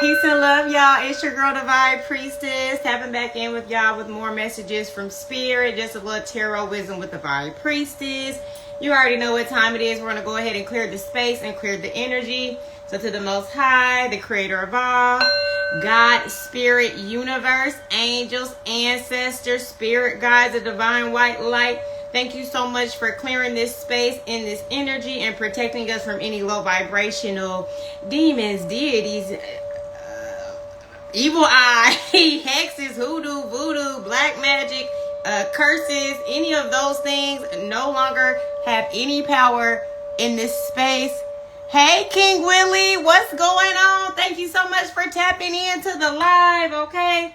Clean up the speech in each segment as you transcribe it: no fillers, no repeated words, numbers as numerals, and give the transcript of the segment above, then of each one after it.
Peace and love, y'all. It's your girl, Divine Priestess, tapping back in with y'all with more messages from Spirit. Just a little tarot wisdom with Divine Priestess. You already know what time it is. We're going to go ahead and clear the space and clear the energy. So to the Most High, the Creator of all, God, Spirit, Universe, angels, ancestors, Spirit guides, the Divine White Light. Thank you so much for clearing this space in this energy and protecting us from any low vibrational demons, deities, evil eye, hexes, hoodoo, voodoo, black magic, curses. Any of those things no longer have any power in this space. Hey, King Willie, what's going on? Thank you so much for tapping into the live, okay?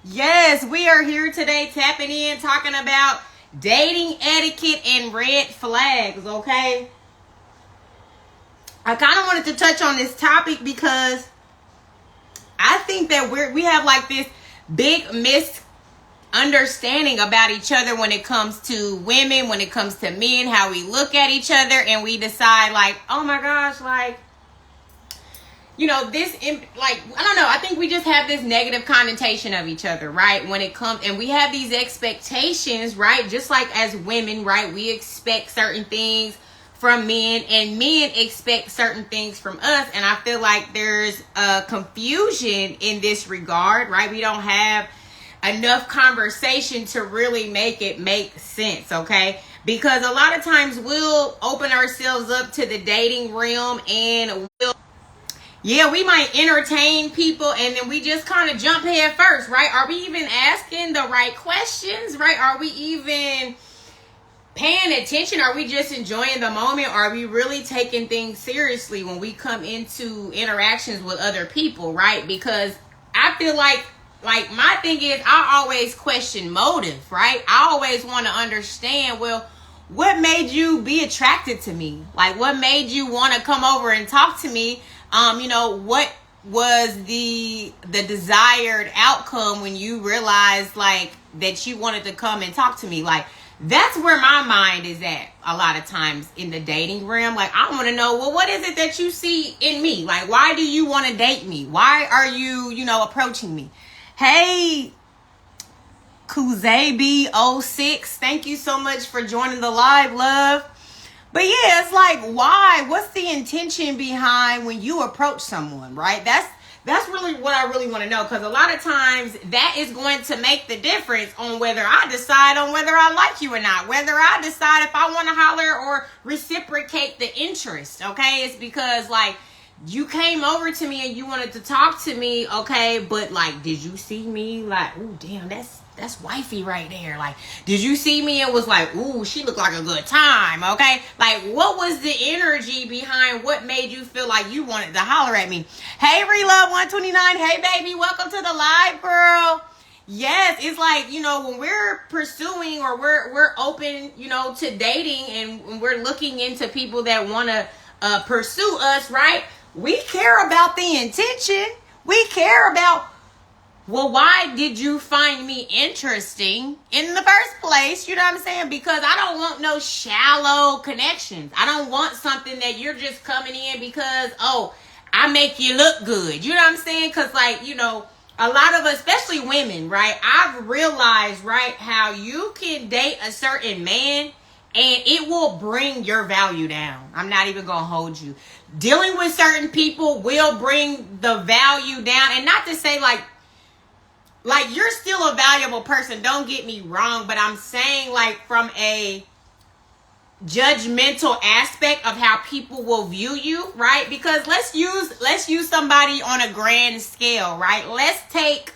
Yes, we are here today tapping in, talking about dating etiquette and red flags, okay? I kind of wanted to touch on this topic because I think that we have like this big misunderstanding about each other when it comes to women, when it comes to men, how we look at each other, and we decide like, oh my gosh, like, you know, I don't know. I think we just have this negative connotation of each other, right? When it comes, and we have these expectations, right? Just like as women, right? We expect certain things from men, and men expect certain things from us. And I feel like there's a confusion in this regard, right? We don't have enough conversation to really make it make sense, okay? Because a lot of times we'll open ourselves up to the dating realm and we might entertain people and then we just kind of jump head first, right? Are we even asking the right questions, right? Are we even paying attention? Are we just enjoying the moment? Are we really taking things seriously when we come into interactions with other people, right? Because I feel like my thing is I always question motive, right? I always want to understand, well, what made you be attracted to me? Like, what made you want to come over and talk to me? What was the desired outcome when you realized like that you wanted to come and talk to me? Like, that's where my mind is at a lot of times in the dating realm. Like, I want to know, well, what is it that you see in me? Like, why do you want to date me? Why are you, approaching me? Hey, Kuzabi06, thank you so much for joining the live, love. But yeah, it's like, why? What's the intention behind when you approach someone, right? That's really what I really want to know, because a lot of times that is going to make the difference on whether I decide on whether I like you or not, whether I decide if I want to holler or reciprocate the interest, okay? It's because, like, you came over to me and you wanted to talk to me, okay, but, like, did you see me? Like, ooh, damn, that's wifey right there. Like, did you see me and was like, ooh, she looked like a good time, okay? Like, what was the energy behind what made you feel like you wanted to holler at me? Hey, Relove129, hey, baby, welcome to the live, girl. Yes, it's like, when we're pursuing or we're open, to dating, and we're looking into people that want to pursue us, right? We care about the intention. We care about, well, why did you find me interesting in the first place? You know what I'm saying? Because I don't want no shallow connections. I don't want something that you're just coming in because, oh, I make you look good. You know what I'm saying? Because, like, a lot of us, especially women, right? I've realized, right, how you can date a certain man and it will bring your value down. I'm not even going to hold you. Dealing with certain people will bring the value down. And not to say, like, you're still a valuable person. Don't get me wrong. But I'm saying, like, from a judgmental aspect of how people will view you, right? Because let's use somebody on a grand scale, right? Let's take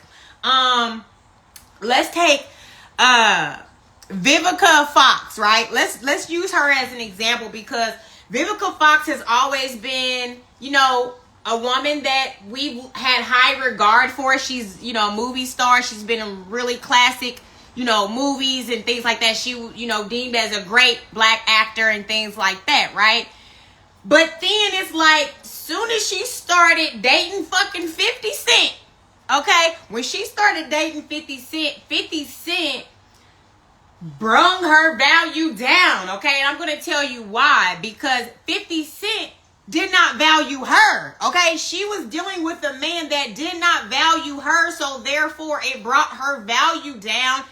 Vivica Fox, right? Let's use her as an example, because Vivica Fox has always been, a woman that we've had high regard for. She's, a movie star. She's been in really classic, movies and things like that. She, deemed as a great black actor and things like that, right? But then it's like, soon as she started dating fucking 50 Cent, okay? When she started dating 50 Cent brung her value down, okay? And I'm going to tell you why. Because 50 Cent did not value her Okay, she was dealing with a man that did not value her, so therefore it brought her value down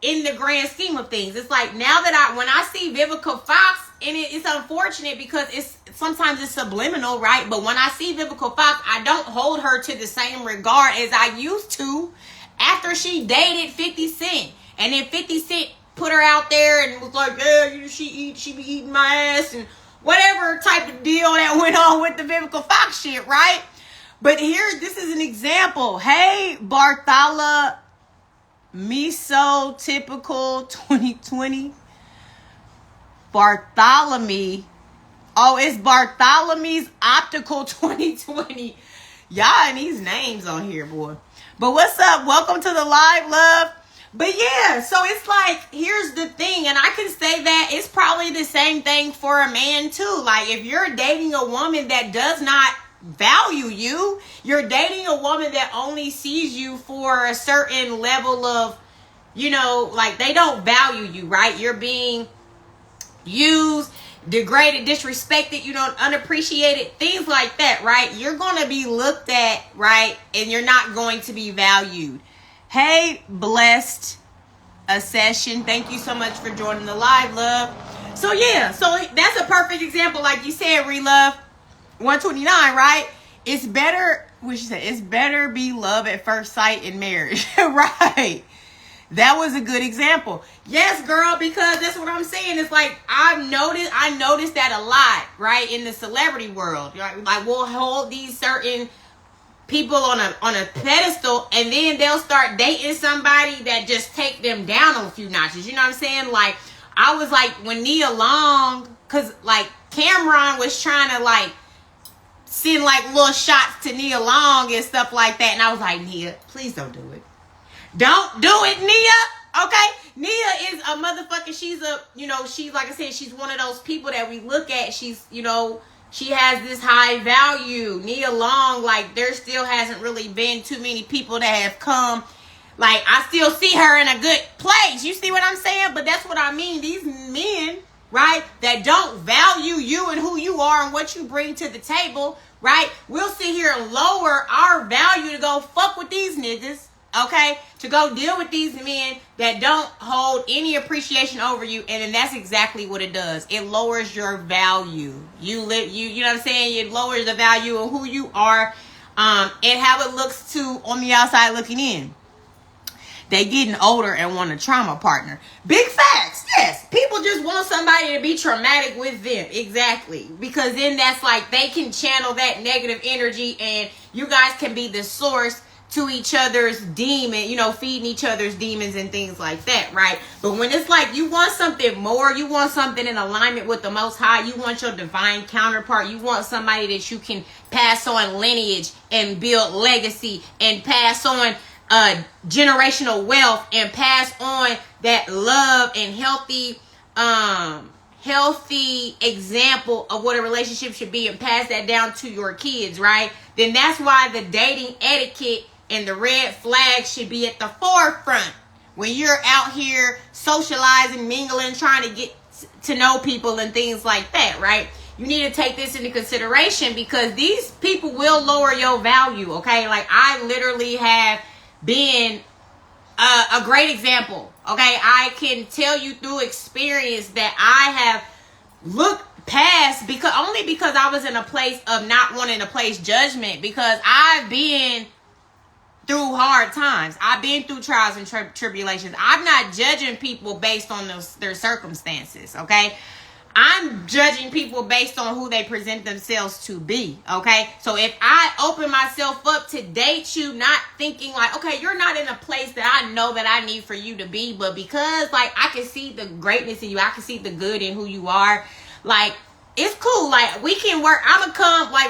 in the grand scheme of things. It's like now that when I see Vivica Fox, and it's unfortunate because sometimes it's subliminal, right? But when I see Vivica Fox, I don't hold her to the same regard as I used to after she dated 50 Cent. And then 50 Cent put her out there and was like, yeah, she be eating my ass and whatever type of deal that went on with the Vivica Fox shit, right? But here, this is an example. Hey, Barthala Miso typical 2020. Bartholomew. Oh, it's Bartholomew's Optical 2020. Y'all and these names on here, boy. But what's up? Welcome to the live, love. But yeah, so it's like, here's the thing, and I can say that it's probably the same thing for a man too. Like, if you're dating a woman that does not value you, you're dating a woman that only sees you for a certain level of, like they don't value you, right? You're being used, degraded, disrespected, unappreciated, things like that, right? You're going to be looked at, right? And you're not going to be valued. Hey, Blessed Accession. Thank you so much for joining the live, love. So, yeah. So, that's a perfect example. Like you said, Relove 129, right? It's better, what she said, it's better be love at first sight in marriage. Right. That was a good example. Yes, girl, because that's what I'm saying. It's like, I noticed that a lot, right? In the celebrity world. Like, we'll hold these certain people on a pedestal, and then they'll start dating somebody that just take them down a few notches. You know what I'm saying? Like, I was like, when Nia Long, because like Cameron was trying to like send like little shots to Nia Long and stuff like that, and I was like, Nia, please don't do it. Don't do it, Nia. Okay? Nia is a motherfucker. She's she's, like I said, she's one of those people that we look at. She's, she has this high value. Nia Long, like, there still hasn't really been too many people that have come. Like, I still see her in a good place. You see what I'm saying? But that's what I mean. These men, right, that don't value you and who you are and what you bring to the table, right? We'll sit here and lower our value to go fuck with these niggas, okay? To go deal with these men that don't hold any appreciation over you. And then that's exactly what it does. It lowers your value. You know what I'm saying? It lowers the value of who you are, and how it looks to on the outside looking in. They getting older and want a trauma partner. Big facts. Yes. People just want somebody to be traumatic with them. Exactly. Because then that's like they can channel that negative energy, and you guys can be the source to each other's demon, feeding each other's demons and things like that, right? But when it's like you want something more, you want something in alignment with the Most High, you want your divine counterpart, you want somebody that you can pass on lineage and build legacy and pass on generational wealth and pass on that love and healthy example of what a relationship should be and pass that down to your kids, right? Then that's why the dating etiquette and the red flag should be at the forefront when you're out here socializing, mingling, trying to get to know people and things like that, right? You need to take this into consideration because these people will lower your value, okay? Like, I literally have been a great example, okay? I can tell you through experience that I have looked past because I was in a place of not wanting to place judgment, because I've been through hard times. I've been through trials and tribulations. I'm not judging people based on their circumstances, okay? I'm judging people based on who they present themselves to be, okay? So if I open myself up to date you, not thinking like, okay, you're not in a place that I know that I need for you to be, but because like I can see the greatness in you, I can see the good in who you are, like, it's cool. Like, we can work.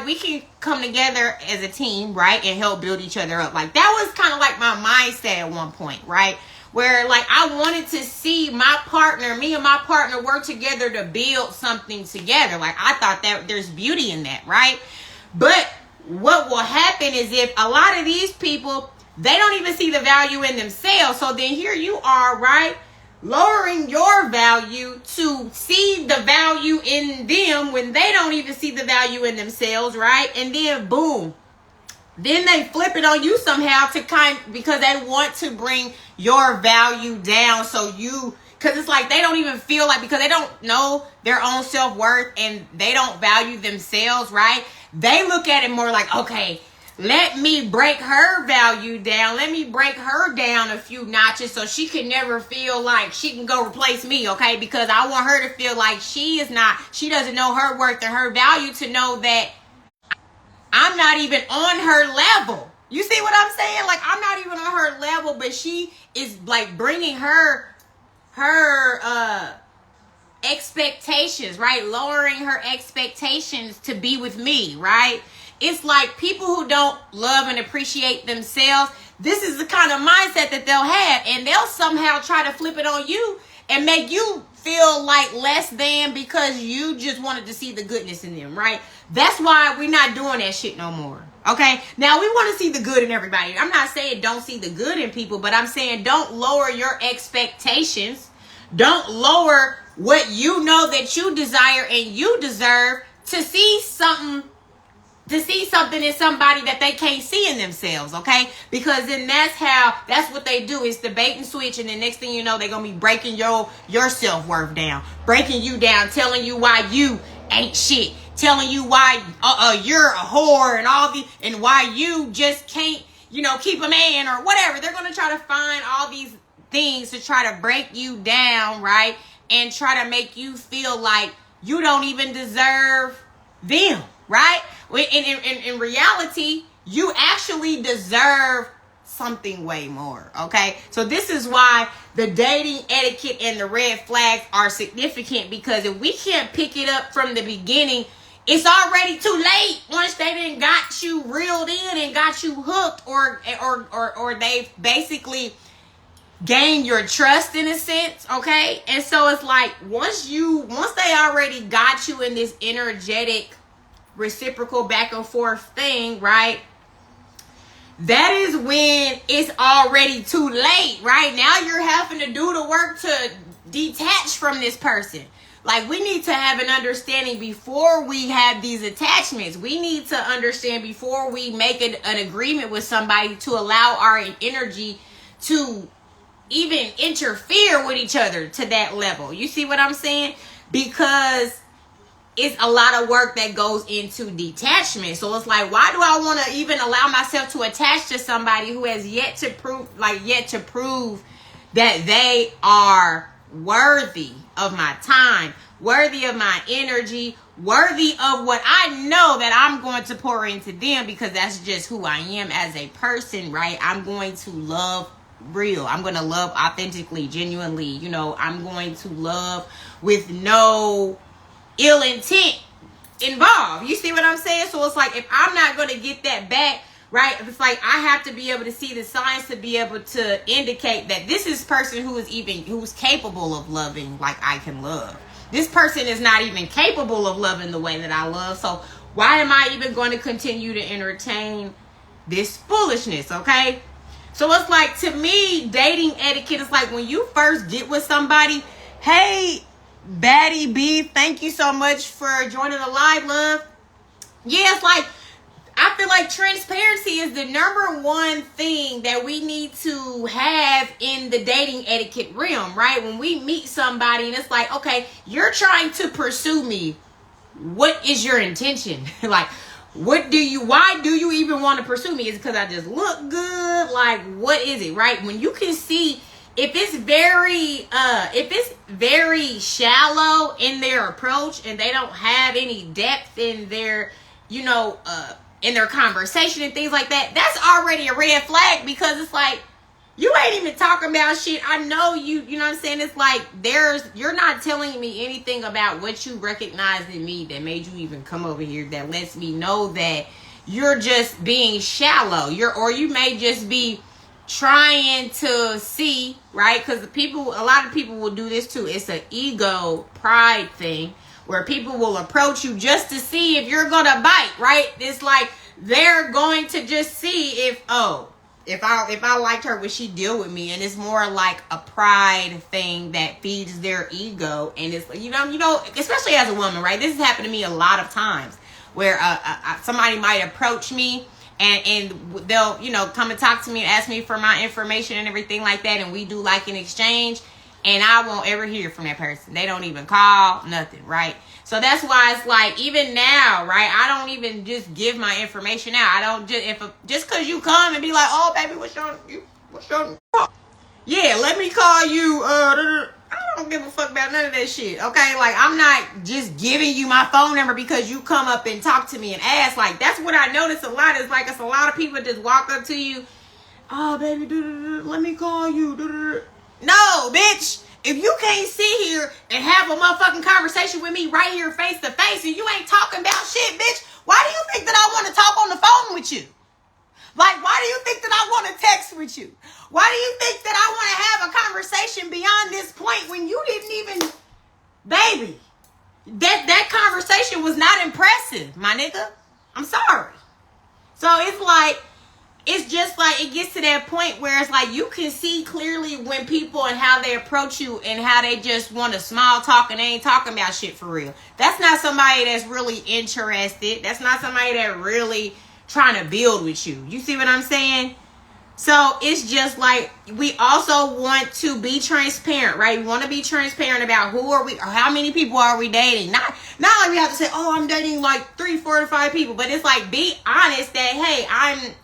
We can come together as a team, right? And help build each other up. Like, that was kind of like my mindset at one point, right? Where, like, I wanted to see me and my partner work together to build something together. Like, I thought that there's beauty in that, right? But what will happen is if a lot of these people, they don't even see the value in themselves. So then here you are, right? lowering your value to see the value in them when they don't even see the value in themselves, right? And then boom, then they flip it on you somehow because they want to bring your value down. So because it's like they don't even feel like, because they don't know their own self-worth and they don't value themselves, right? They look at it more like, okay, let me break her value down. Let me break her down a few notches so she can never feel like she can go replace me, okay? Because I want her to feel like she doesn't know her worth and her value, to know that I'm not even on her level. You see what I'm saying? Like, I'm not even on her level, but she is like bringing her expectations, right? Lowering her expectations to be with me, right? It's like people who don't love and appreciate themselves, this is the kind of mindset that they'll have, and they'll somehow try to flip it on you and make you feel like less than because you just wanted to see the goodness in them, right? That's why we're not doing that shit no more. Okay? Now, we want to see the good in everybody. I'm not saying don't see the good in people, but I'm saying don't lower your expectations. Don't lower what you know that you desire and you deserve to see something in somebody that they can't see in themselves, okay? Because then that's what they do. It's the bait and switch, and the next thing you know, they're going to be breaking your self-worth down, breaking you down, telling you why you ain't shit, telling you why you're a whore and why you just can't, keep a man or whatever. They're going to try to find all these things to try to break you down, right? And try to make you feel like you don't even deserve them, right? In reality, you actually deserve something way more, okay? So this is why the dating etiquette and the red flags are significant, because if we can't pick it up from the beginning, it's already too late. Once they done got you reeled in and got you hooked, or they've basically gained your trust in a sense, okay? And so it's like once they already got you in this energetic reciprocal back and forth thing, right? That is when it's already too late, right? Now you're having to do the work to detach from this person. Like, we need to have an understanding before we have these attachments. We need to understand before we make an agreement with somebody to allow our energy to even interfere with each other to that level. You see what I'm saying? Because it's a lot of work that goes into detachment. So it's like, why do I want to even allow myself to attach to somebody who has yet to prove that they are worthy of my time, worthy of my energy, worthy of what I know that I'm going to pour into them, because that's just who I am as a person, right? I'm going to love real. I'm going to love authentically, genuinely. I'm going to love with no ill intent involved. You see what I'm saying? So it's like, if I'm not going to get that back, right? It's like I have to be able to see the signs to be able to indicate that this is person who's capable of loving like I can love. This person is not even capable of loving the way that I love. So why am I even going to continue to entertain this foolishness? Okay. So it's like, to me, dating etiquette is like when you first get with somebody. Hey, Baddie B, thank you so much for joining the live, love. Yeah, it's like, I feel like transparency is the number one thing that we need to have in the dating etiquette realm, right? When we meet somebody and it's like, okay, you're trying to pursue me. What is your intention? Like, why do you even want to pursue me? Is it because I just look good? Like, what is it, right? When you can see if it's very shallow in their approach and they don't have any depth in their, in their conversation and things like that, that's already a red flag, because it's like, you ain't even talking about shit. I know you know what I'm saying? It's like, you're not telling me anything about what you recognized in me that made you even come over here, that lets me know that you're just being shallow. You may just be trying to see, right? Because a lot of people will do this too. It's an ego pride thing where people will approach you just to see if you're gonna bite, right? It's like they're going to just see if, If I liked her, would she deal with me? And it's more like a pride thing that feeds their ego. And it's, you know, especially as a woman, right? This has happened to me a lot of times where somebody might approach me and they'll, you know, come and talk to me and ask me for my information and everything like that. And we do like an exchange, and I won't ever hear from that person. They don't even call, nothing, right? So that's why it's like, even now, right, I don't even just give my information out. I don't just because you come and be like, oh, baby, what's your yeah, let me call you, I don't give a fuck about none of that shit, okay? Like, I'm not just giving you my phone number because you come up and talk to me and ask. Like, that's what I notice a lot. Is like, it's a lot of people just walk up to you, oh, baby, let me call you. No, bitch. If you can't sit here and have a motherfucking conversation with me right here face to face and you ain't talking about shit, bitch, why do you think that I want to talk on the phone with you? Like, why do you think that I want to text with you? Why do you think that I want to have a conversation beyond this point when you didn't even, baby, that conversation was not impressive, my nigga. I'm sorry. So it's like, it's just like, it gets to that point where it's like you can see clearly when people and how they approach you and how they just want to small talk and they ain't talking about shit for real. That's not somebody that's really interested. That's not somebody that really trying to build with you. You see what I'm saying? So it's just like, we also want to be transparent, right? We want to be transparent about who are we, or how many people are we dating. Not like we have to say, oh, I'm dating like 3, 4 to 5 people, but it's like, be honest that, hey,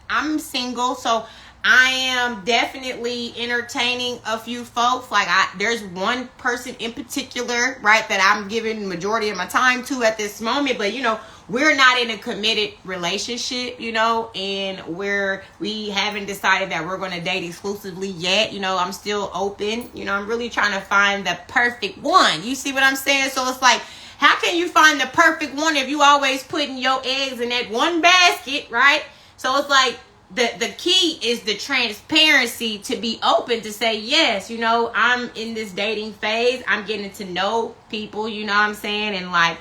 I'm single, so I am definitely entertaining a few folks. Like, there's one person in particular, right, that I'm giving the majority of my time to at this moment, but you know, we're not in a committed relationship, you know, and we haven't decided that we're going to date exclusively yet. You know, I'm still open. You know, I'm really trying to find the perfect one. You see what I'm saying? So it's like, how can you find the perfect one if you always putting your eggs in that one basket, right? So it's like, the key is the transparency, to be open to say, yes, you know, I'm in this dating phase. I'm getting to know people, you know what I'm saying? And like,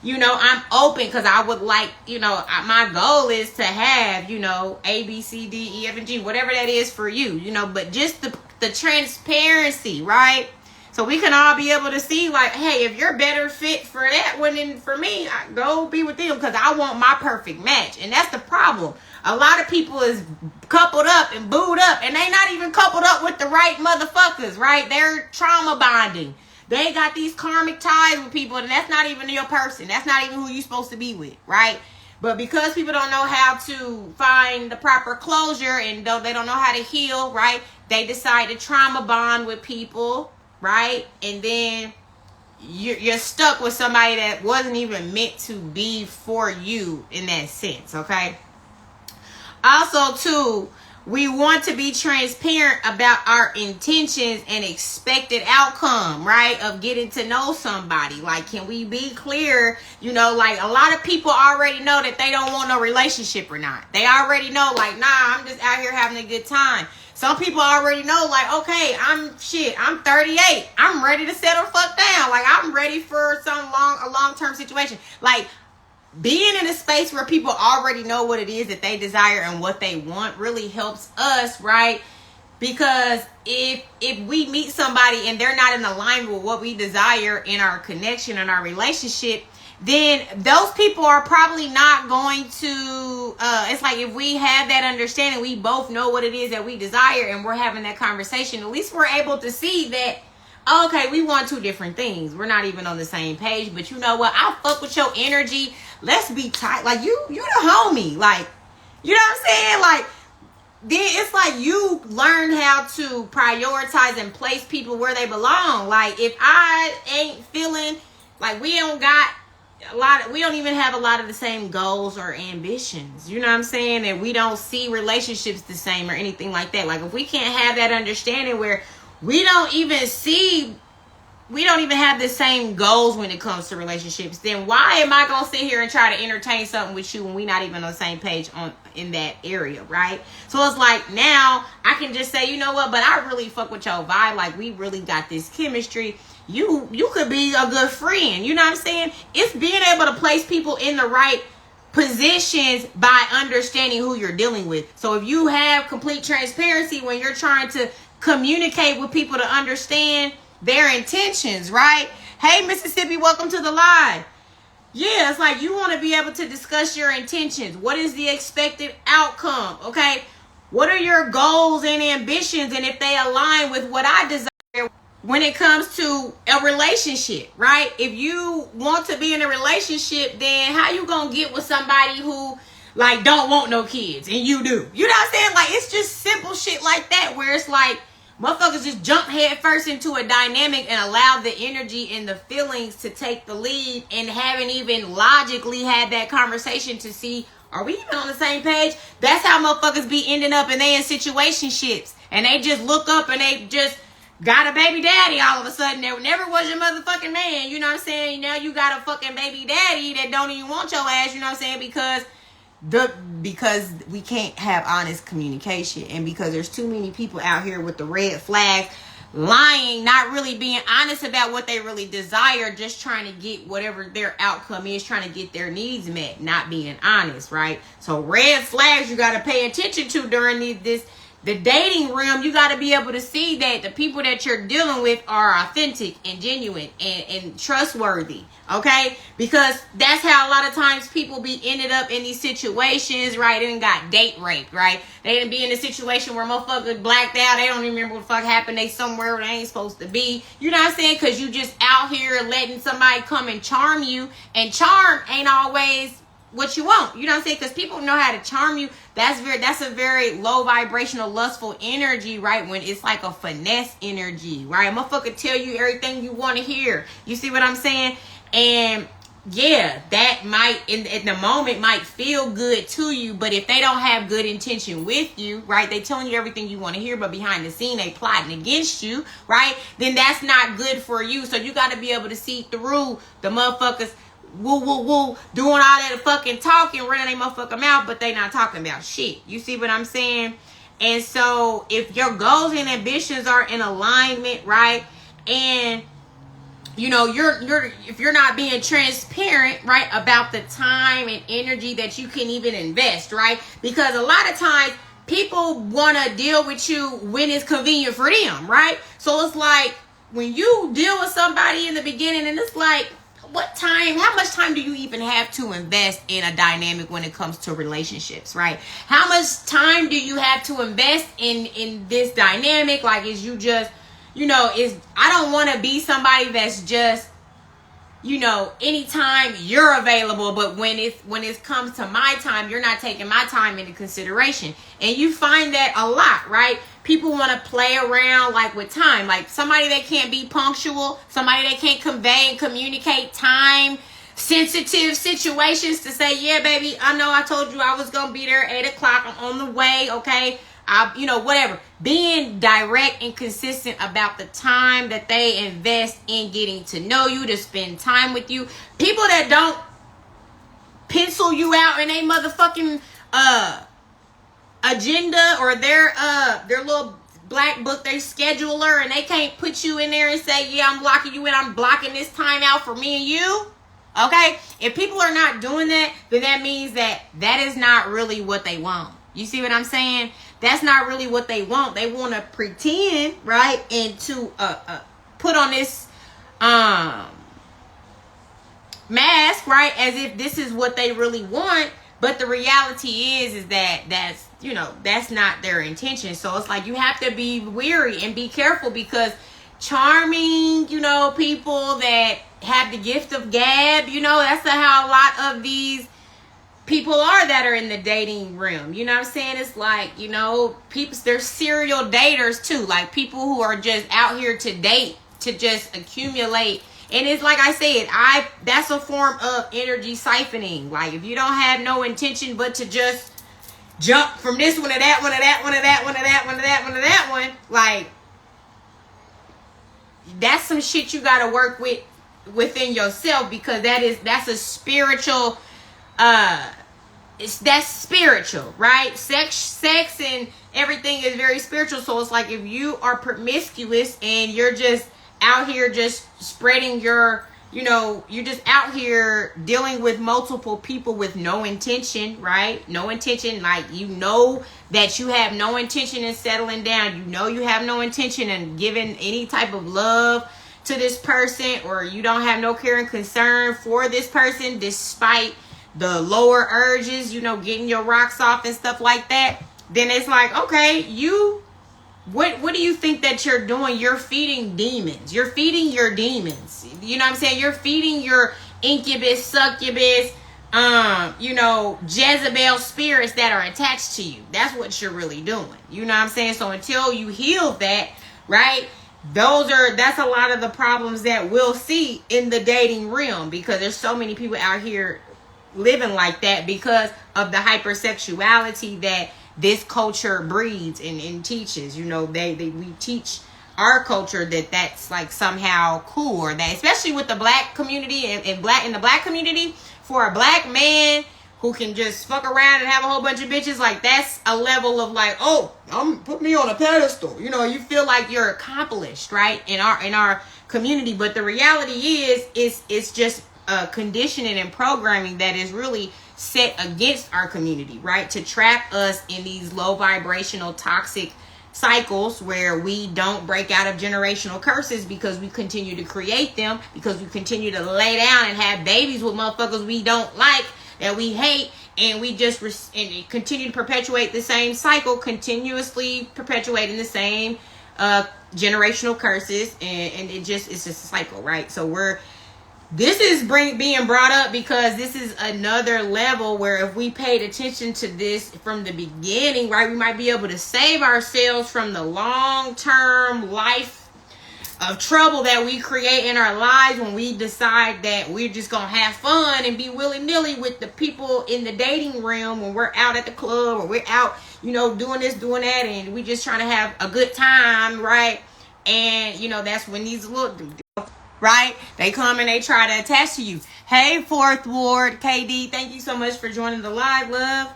you know, I'm open because I would like, you know, my goal is to have, you know, A, B, C, D, E, F, and G, whatever that is for you, you know, but just the transparency, right? So we can all be able to see like, hey, if you're better fit for that one than for me, go be with them because I want my perfect match. And that's the problem. A lot of people is coupled up and booed up and they not even coupled up with the right motherfuckers, right? They're trauma bonding. They got these karmic ties with people, and that's not even your person. That's not even who you're supposed to be with, right? But because people don't know how to find the proper closure and they don't know how to heal, right? They decide to trauma bond with people, right? And then you're stuck with somebody that wasn't even meant to be for you in that sense, okay? Also, too, we want to be transparent about our intentions and expected outcome, right? Of getting to know somebody. Like, can we be clear? You know, like a lot of people already know that they don't want no relationship or not. They already know, like, nah, I'm just out here having a good time. Some people already know, like, okay, I'm 38. I'm ready to settle fuck down. Like, I'm ready for a long-term situation. Like, being in a space where people already know what it is that they desire and what they want really helps us, right? Because if we meet somebody and they're not in alignment with what we desire in our connection and our relationship, then those people are probably not going to, it's like if we have that understanding, we both know what it is that we desire and we're having that conversation, at least we're able to see that, okay, we want 2 different things. We're not even on the same page, but you know what? I fuck with your energy. Let's be tight. Like, you the homie. Like, you know what I'm saying? Like, then it's like you learn how to prioritize and place people where they belong. Like, if I ain't feeling like we don't even have a lot of the same goals or ambitions. You know what I'm saying? And we don't see relationships the same or anything like that. Like, if we can't have that understanding where we don't even have the same goals when it comes to relationships, then why am I gonna sit here and try to entertain something with you when we're not even on the same page in that area, right? So it's like, now I can just say, you know what, but I really fuck with your vibe. Like, we really got this chemistry. You could be a good friend. You know what I'm saying? It's being able to place people in the right positions by understanding who you're dealing with. So if you have complete transparency when you're trying to communicate with people to understand their intentions, right? Hey, Mississippi, welcome to the live. Yeah, it's like you want to be able to discuss your intentions. What is the expected outcome? Okay. What are your goals and ambitions? And if they align with what I desire when it comes to a relationship, right? If you want to be in a relationship, then how you going to get with somebody who like don't want no kids and you do? You know what I'm saying? Like, it's just simple shit like that where it's like motherfuckers just jump head first into a dynamic and allow the energy and the feelings to take the lead and haven't even logically had that conversation to see, are we even on the same page? That's how motherfuckers be ending up and they in situationships. And they just look up and they just got a baby daddy all of a sudden. There never was your motherfucking man. You know what I'm saying? Now you got a fucking baby daddy that don't even want your ass. You know what I'm saying? Because we can't have honest communication, and because there's too many people out here with the red flags, lying, not really being honest about what they really desire, just trying to get whatever their outcome is, trying to get their needs met, not being honest, right? So red flags you got to pay attention to during the dating realm. You got to be able to see that the people that you're dealing with are authentic and genuine and trustworthy, okay? Because that's how a lot of times people be ended up in these situations, right? They done got date raped, right? They done be in a situation where motherfuckers blacked out. They don't even remember what the fuck happened. They somewhere where they ain't supposed to be. You know what I'm saying? Because you just out here letting somebody come and charm you. And charm ain't always what you want. You know what I'm saying? Because people know how to charm you. That's a very low vibrational, lustful energy, right? When it's like a finesse energy, right? Motherfucker tell you everything you want to hear. You see what I'm saying? And yeah, that might in the moment might feel good to you, but if they don't have good intention with you, right? They telling you everything you want to hear, but behind the scene they plotting against you, right? Then that's not good for you. So you got to be able to see through the motherfuckers woo, doing all that fucking talking, running their motherfucking mouth, but they not talking about shit. You see what I'm saying? And so if your goals and ambitions are in alignment, right? And you know, if you're not being transparent, right, about the time and energy that you can even invest, right? Because a lot of times people want to deal with you when it's convenient for them, right? So it's like when you deal with somebody in the beginning and it's like, how much time do you even have to invest in a dynamic when it comes to relationships, right? How much time do you have to invest in this dynamic? Like, is you just, you know, I don't want to be somebody that's just, you know, anytime you're available, but when it comes to my time, you're not taking my time into consideration. And you find that a lot, right? People want to play around like with time, like somebody that can't be punctual, somebody that can't convey and communicate time sensitive situations to say, yeah, baby, I know I told you I was going to be there at 8:00. I'm on the way. Okay. Whatever. Being direct and consistent about the time that they invest in getting to know you, to spend time with you. People that don't pencil you out in a motherfucking agenda or their little black book, they scheduler, and they can't put you in there and say, yeah, I'm blocking you in, I'm blocking this time out for me and you. Okay? If people are not doing that, then that means that is not really what they want. You see what I'm saying? That's not really what they want. They want to pretend, right? And to put on this mask, right? As if this is what they really want. But the reality is that that's not their intention. So it's like you have to be wary and be careful, because charming, people that have the gift of gab, that's how a lot of these people are that are in the dating realm. You know what I'm saying? It's like, people, they're serial daters too. Like people who are just out here to date, to just accumulate. And it's like I said, that's a form of energy siphoning. Like if you don't have no intention but to just jump from this one to that one to that one to that one to that one to that one to that one, like that's some shit you got to work with within yourself, because that's a spiritual that's spiritual, right? Sex and everything is very spiritual. So it's like if you are promiscuous and you're just out here just spreading your you're just out here dealing with multiple people with no intention, right? No intention. Like, that you have no intention in settling down. You have no intention in giving any type of love to this person, or you don't have no care and concern for this person despite the lower urges, getting your rocks off and stuff like that. Then it's like, okay, what do you think that you're doing? You're feeding demons. You're feeding your demons. You know what I'm saying? You're feeding your incubus, succubus, Jezebel spirits that are attached to you. That's what you're really doing. You know what I'm saying? So until you heal that, right? That's a lot of the problems that we'll see in the dating realm, because there's so many people out here living like that because of the hypersexuality that this culture breeds and teaches. We teach our culture that's like somehow cool, or that, especially with the black community and in the black community, for a black man who can just fuck around and have a whole bunch of bitches, like, that's a level of like, oh, put me on a pedestal. You feel like you're accomplished, right? In our community. But the reality is it's just conditioning and programming that is really set against our community, right? To trap us in these low vibrational toxic cycles where we don't break out of generational curses, because we continue to create them, because we continue to lay down and have babies with motherfuckers we don't like, that we hate, and we just and continue to perpetuate the same cycle, continuously perpetuating the same generational curses, and it's just a cycle, right? So this is being brought up because this is another level where if we paid attention to this from the beginning, right, we might be able to save ourselves from the long-term life of trouble that we create in our lives when we decide that we're just gonna have fun and be willy-nilly with the people in the dating realm when we're out at the club, or we're out, doing this, doing that, and we just trying to have a good time, right? And that's when these little, right, they come and they try to attach to you. Hey, Fourth Ward KD, thank you so much for joining the live, love.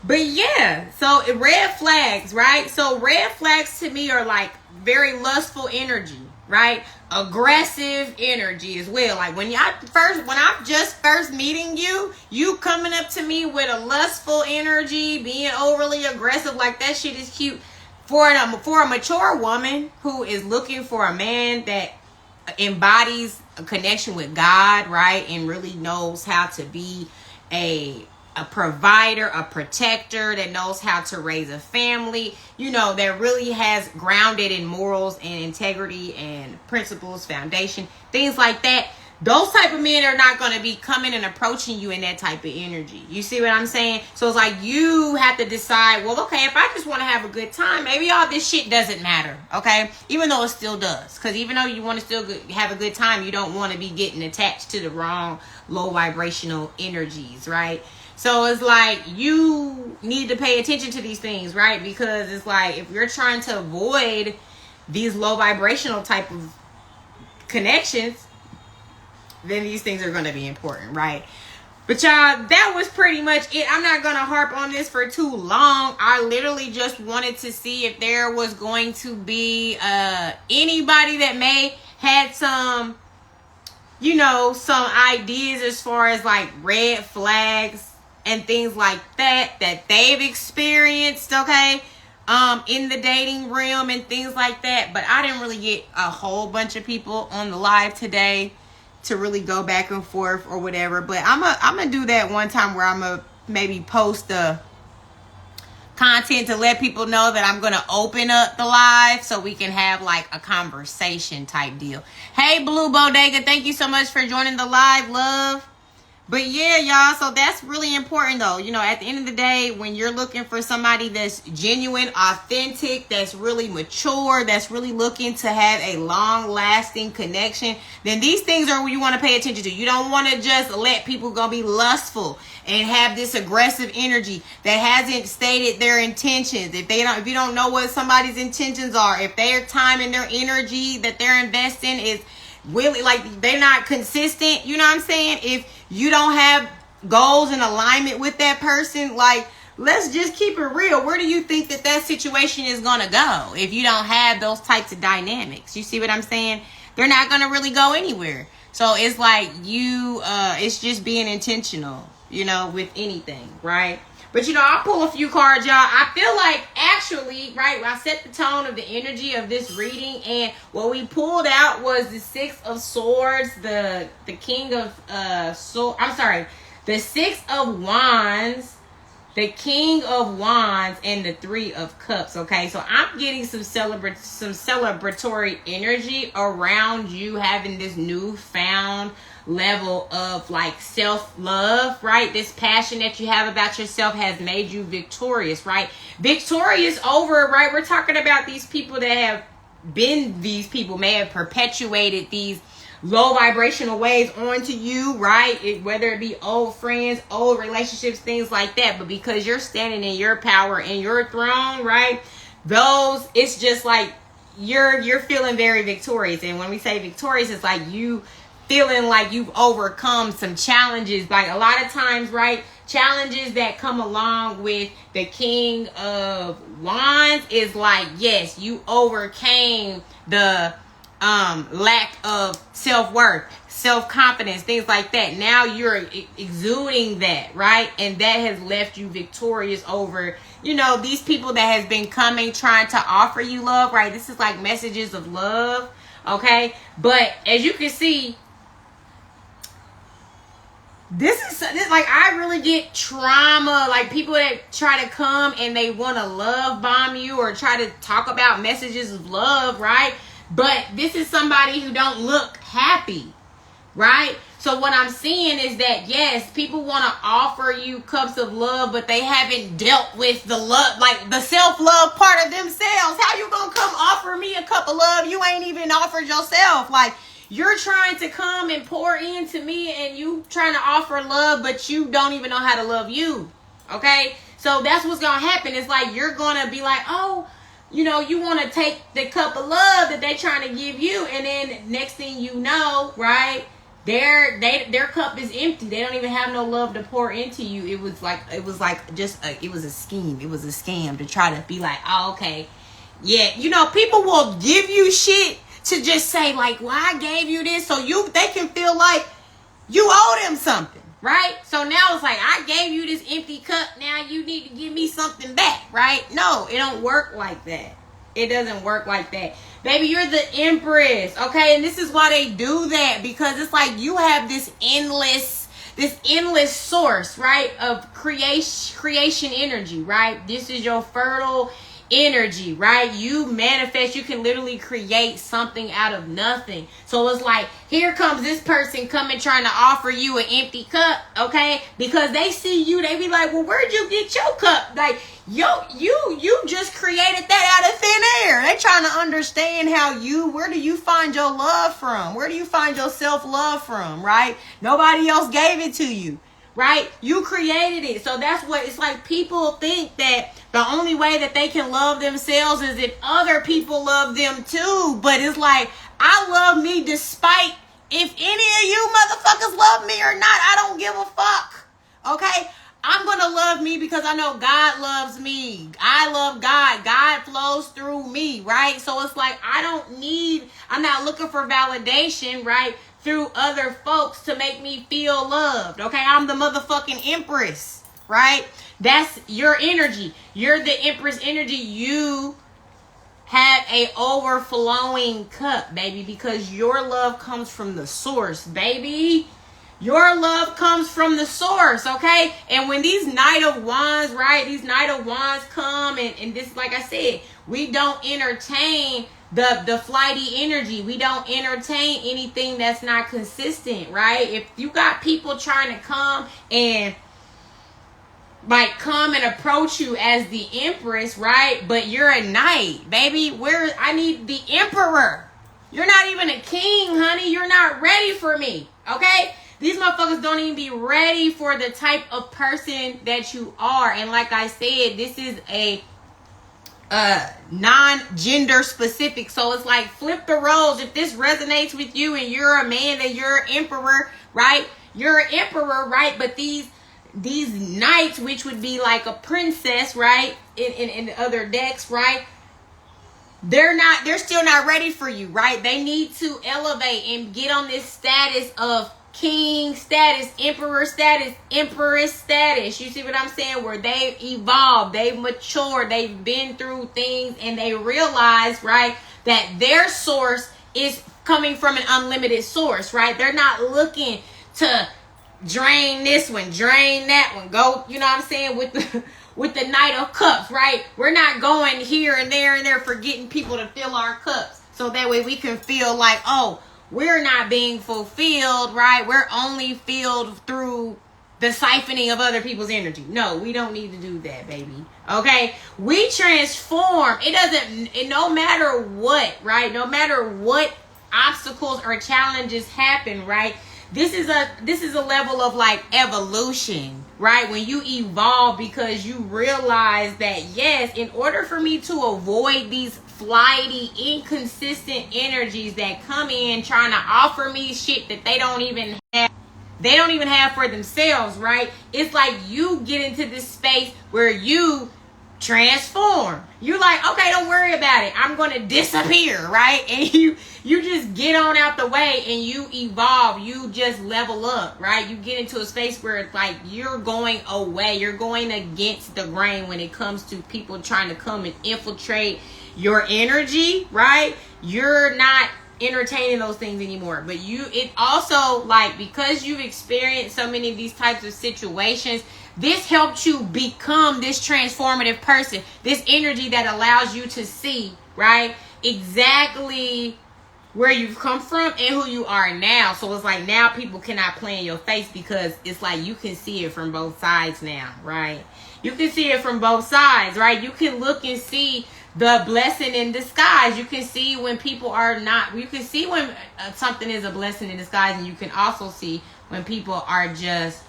But yeah, so red flags, right? So red flags to me are like very lustful energy, right? Aggressive energy as well. Like when I'm just first meeting you coming up to me with a lustful energy, being overly aggressive, like that shit is cute. For a mature woman who is looking for a man that embodies a connection with God, right? And really knows how to be a provider, a protector, that knows how to raise a family, that really has grounded in morals and integrity and principles, foundation, things like that. Those type of men are not going to be coming and approaching you in that type of energy. You see what I'm saying? So it's like you have to decide, well, okay, if I just want to have a good time, maybe all this shit doesn't matter, okay? Even though it still does. Because even though you want to still have a good time, you don't want to be getting attached to the wrong low vibrational energies, right? So it's like you need to pay attention to these things, right? Because it's like if you're trying to avoid these low vibrational type of connections, then these things are going to be important, right? But y'all, that was pretty much it. I'm not going to harp on this for too long. I literally just wanted to see if there was going to be anybody that may had some, some ideas as far as like red flags and things like that they've experienced, okay, in the dating realm and things like that. But I didn't really get a whole bunch of people on the live today to really go back and forth or whatever. But I'm gonna do that one time where I'm gonna maybe post the content to let people know that I'm gonna open up the live so we can have like a conversation type deal. Hey, Blue Bodega, thank you so much for joining the live, love. But yeah, y'all, so that's really important though. At the end of the day, when you're looking for somebody that's genuine, authentic, that's really mature, that's really looking to have a long-lasting connection, then these things are what you want to pay attention to. You don't want to just let people go be lustful and have this aggressive energy that hasn't stated their intentions. If you don't know what somebody's intentions are, if their time and their energy that they're investing is really like they're not consistent, you know what I'm saying? If you don't have goals in alignment with that person, like, let's just keep it real. Where do you think that situation is going to go if you don't have those types of dynamics? You see what I'm saying? They're not going to really go anywhere. So it's like it's just being intentional, with anything, right? But I'll pull a few cards, y'all. I feel like actually, right, I set the tone of the energy of this reading, and what we pulled out was the Six of Swords, the King of the Six of Wands, the King of Wands, and the Three of Cups. Okay, so I'm getting some celebratory energy around you having this newfound level of like self-love, right? This passion that you have about yourself has made you victorious, right? Victorious over, right? We're talking about these people that have been, these people may have perpetuated these low vibrational waves onto you, right? Whether it be old friends, old relationships, things like that. But because you're standing in your power and your throne, right? It's just like you're feeling very victorious. And when we say victorious, it's like you feeling like you've overcome some challenges. Like a lot of times, right? Challenges that come along with the King of Wands is like, yes, you overcame the lack of self-worth, self-confidence, things like that. Now you're exuding that, right? And that has left you victorious over, these people that has been coming, trying to offer you love, right? This is like messages of love, okay? But as you can see, this like, I really get trauma, like people that try to come and they want to love bomb you or try to talk about messages of love, right? But this is somebody who don't look happy, right? So what I'm seeing is that, yes, people want to offer you cups of love, but they haven't dealt with the love, like the self-love part of themselves. How you gonna come offer me a cup of love? You ain't even offered yourself. Like, you're trying to come and pour into me and you trying to offer love, but you don't even know how to love you, okay? So that's what's gonna happen. It's like you're gonna be like, oh, you want to take the cup of love that they're trying to give you, and then next thing you know, right, their cup is empty. They don't even have no love to pour into you. It was like it was a scheme. It was a scam to try to be like, oh, okay, yeah, people will give you shit to just say like, well, I gave you this, so they can feel like you owe them something. Right? So now it's like, I gave you this empty cup. Now you need to give me something back. Right? No, it don't work like that. It doesn't work like that. Baby, you're the Empress. Okay? And this is why they do that. Because it's like you have this endless source, right? Of creation energy, right? This is your fertile energy, right? You manifest, you can literally create something out of nothing. So it's like, here comes this person coming trying to offer you an empty cup, okay? Because they see you, they be like, well, where'd you get your cup? Like, you just created that out of thin air. They trying to understand where do you find your love from? Where do you find your self-love from, right? Nobody else gave it to you. Right? You created it. So that's what it's like. People think that the only way that they can love themselves is if other people love them too. But it's like, I love me despite if any of you motherfuckers love me or not. I don't give a fuck. Okay? I'm going to love me because I know God loves me. I love God. God flows through me, right? So it's like, I'm not looking for validation, right? Through other folks to make me feel loved. Okay, I'm the motherfucking Empress, right? That's your energy. You're the Empress energy. You have a overflowing cup, baby, because your love comes from the source, baby. Your love comes from the source, okay? And when these Knight of Wands, right? These Knight of Wands come and this, like I said, we don't entertain the flighty energy. We don't entertain anything that's not consistent, right? If you got people trying to come and approach you as the Empress, right? But you're a knight, baby. I need the Emperor. You're not even a king, honey. You're not ready for me, okay? These motherfuckers don't even be ready for the type of person that you are. And like I said, this is a non-gender specific. So it's like, flip the roles. If this resonates with you and you're a man, then you're an emperor, right? You're an emperor, right? But these knights, which would be like a princess, right? In other decks, right? they're still not ready for you, right? They need to elevate and get on this status of king status, emperor status, empress status. You see what I'm saying? Where they've evolved, they've matured, they've been through things, and they realize, right, that their source is coming from an unlimited source, right? They're not looking to drain this one, drain that one, go, you know what I'm saying, with the Knight of Cups, right? We're not going here and there for getting people to fill our cups. So that way we can feel like, oh, we're not being fulfilled, right? We're only filled through the siphoning of other people's energy. No, we don't need to do that, baby. Okay? We transform. No matter what, right? No matter what obstacles or challenges happen, right? This is a level of like evolution, right? When you evolve because you realize that, yes, in order for me to avoid these flighty, inconsistent energies that come in trying to offer me shit that they don't even have for themselves, right? It's like you get into this space where you transform. You're like, okay, don't worry about it. I'm going to disappear, right? And you just get on out the way and you evolve. You just level up, right? You get into a space where it's like you're going away. You're going against the grain when it comes to people trying to come and infiltrate your energy, right? You're not entertaining those things anymore. But it also, like, because you've experienced so many of these types of situations, this helped you become this transformative person, this energy that allows you to see, right, exactly where you've come from and who you are now. So it's like now people cannot play in your face because it's like you can see it from both sides now, right? You can see it from both sides, right? You can look and see the blessing in disguise. You can see when people are not, you can see when something is a blessing in disguise, and you can also see when people are just,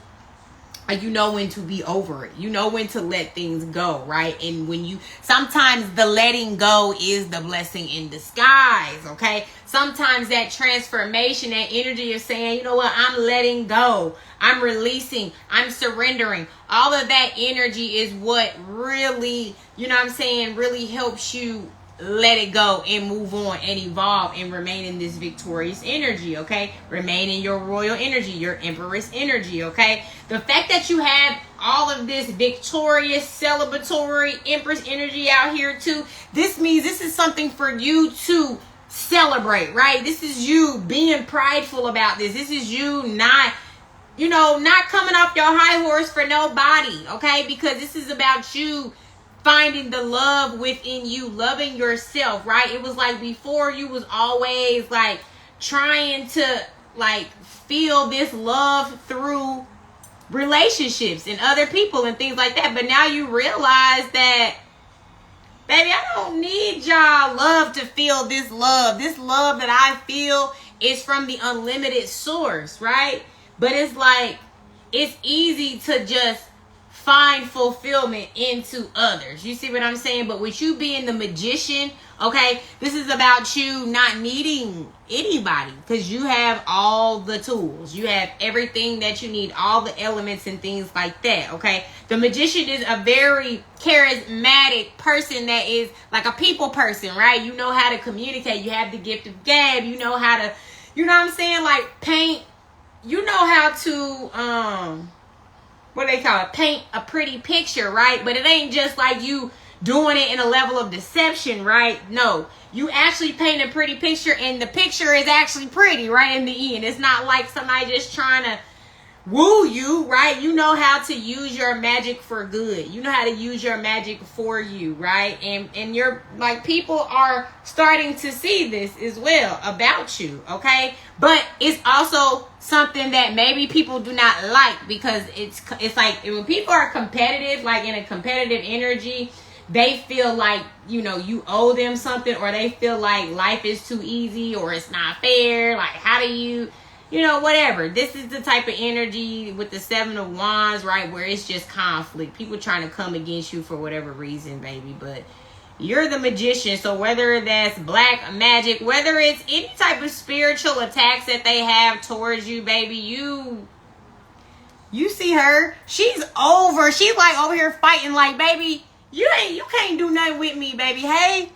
you know when to be over it. You know when to let things go, right? And sometimes the letting go is the blessing in disguise, okay? Sometimes that transformation, that energy of saying, you know what, I'm letting go, I'm releasing, I'm surrendering. All of that energy is what really, you know what I'm saying, really helps you let it go and move on and evolve and remain in this victorious energy, okay? Remain in your royal energy, your empress energy, okay? The fact that you have all of this victorious, celebratory empress energy out here too, this means this is something for you to celebrate, right? This is you being prideful about this. This is you not coming off your high horse for nobody, okay? Because this is about you finding the love within you, loving yourself, right? It was like before you was always like trying to like feel this love through relationships and other people and things like that. But now you realize that, baby, I don't need y'all love to feel this love. This love that I feel is from the unlimited source, right? But it's like, it's easy to just find fulfillment into others. You see what I'm saying? But with you being the magician, okay, this is about you not needing anybody because you have all the tools. You have everything that you need, all the elements and things like that, okay? The magician is a very charismatic person that is like a people person, right? You know how to communicate. You have the gift of gab. You know how to, you know what I'm saying? Like paint. You know how to, what do they call it? Paint a pretty picture, right? But it ain't just like you doing it in a level of deception, right? No, you actually paint a pretty picture and the picture is actually pretty, right? In the end, it's not like somebody just trying to woo you, right? You know how to use your magic for good. You know how to use your magic for you, right? And you're like, people are starting to see this as well about you, okay? But it's also something that maybe people do not like because it's like when people are competitive, like in a competitive energy, they feel like, you know, you owe them something, or they feel like life is too easy or it's not fair. Like, how do you know, whatever. This is the type of energy with the 7 of Wands, right? Where it's just conflict. People trying to come against you for whatever reason, baby. But you're the magician. So whether that's black magic, whether it's any type of spiritual attacks that they have towards you, baby, you see her. She's like over here fighting like, baby, you can't do nothing with me, baby. Hey,